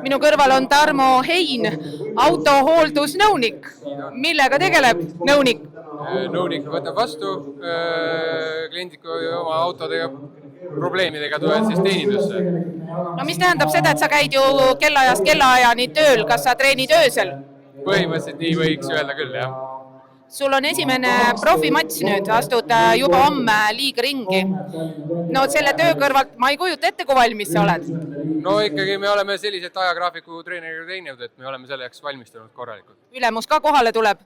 Minu kõrval on Tarmo Hein, autohooldusnõunik. Millega tegeleb nõunik? Nõunik võtab vastu kliendiku oma autodega probleemidega tulevad siis teenindusse. No mis tähendab seda, et sa käid ju kellaajast kellaajani tööl, kas sa treenid öösel? Põhimõtteliselt nii võiks öelda küll, jah. Sul on esimene profimats nüüd, astud juba homme liigringi. No selle töö kõrvalt ma ei kujuta ette, kui valmis sa oled. No ikkagi me oleme sellised ajagraafiku treeneriga teinud, et me oleme selleks valmistunud korralikult. Ülemus ka kohale tuleb?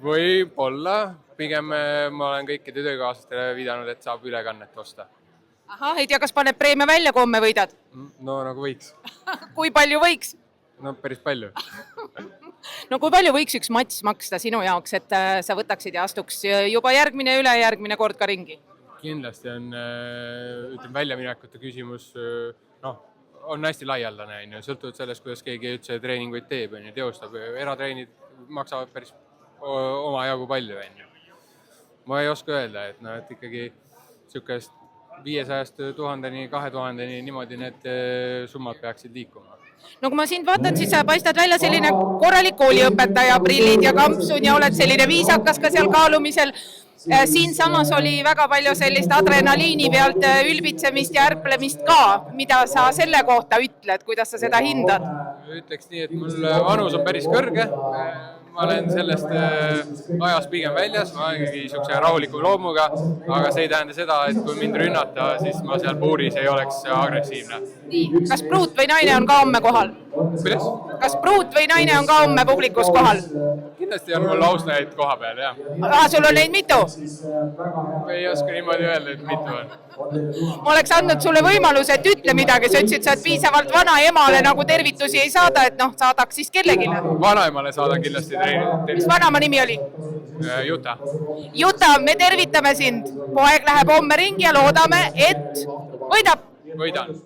Võib-olla, pigem ma olen kõikide töökaaslastele viidanud, et saab ülekannet osta. Ahah, ei tea, kas paneb preemia välja, kui homme võidad? No nagu võiks. Kui palju võiks? No päris palju. No kui palju võiks üks mats maksta sinu jaoks, et sa võtaksid ja astuks juba järgmine ja ülejärgmine kord ka ringi? Kindlasti on väljaminekute küsimus, on hästi laialdane, sõltuvalt sellest, kuidas keegi üldse treeninguid teeb, teostab. Eratreenid maksavad päris omajagu palju. Ma ei oska öelda, et ikkagi niisugust 500 000-ni, 2000-ni niimoodi need summad peaksid liikuma. No kui ma sind vaatan, siis sa paistad välja selline korralik kooliõpetaja, prillid ja kampsun ja oled selline viisakas ka seal kaalumisel. Siin samas oli väga palju sellist adrenaliini pealt ülbitsemist ja ärplemist ka. Mida sa selle kohta ütled, kuidas sa seda hindad? Ütleks nii, et mul vanus on päris kõrge. Ma olen sellest ajast pigem väljas, ma olen niisuguse rahuliku loomuga, aga see ei tähenda seda, et kui mind rünnata, siis ma seal puuris ei oleks agressiivne. Kas pruut või naine on ka homme kohal? Kuidas? Kas pruut või naine on ka homme publikus kohal? Kindlasti on mul austajaid koha peal, jah. Sul on neid mitu? Ei oska niimoodi öelda, et mitu on. Ma oleks andnud sulle võimaluse, et ütle midagi. Sa ütlesid, sa oled piisavalt vana emale nagu tervitusi ei saada, et saadaks siis kellegile. Vanaemale saadan kindlasti tervitusi. Mis vanaema nimi oli? Juta. Juta, me tervitame sind. Poeg läheb homme ringi ja loodame, et võidab. Võidan.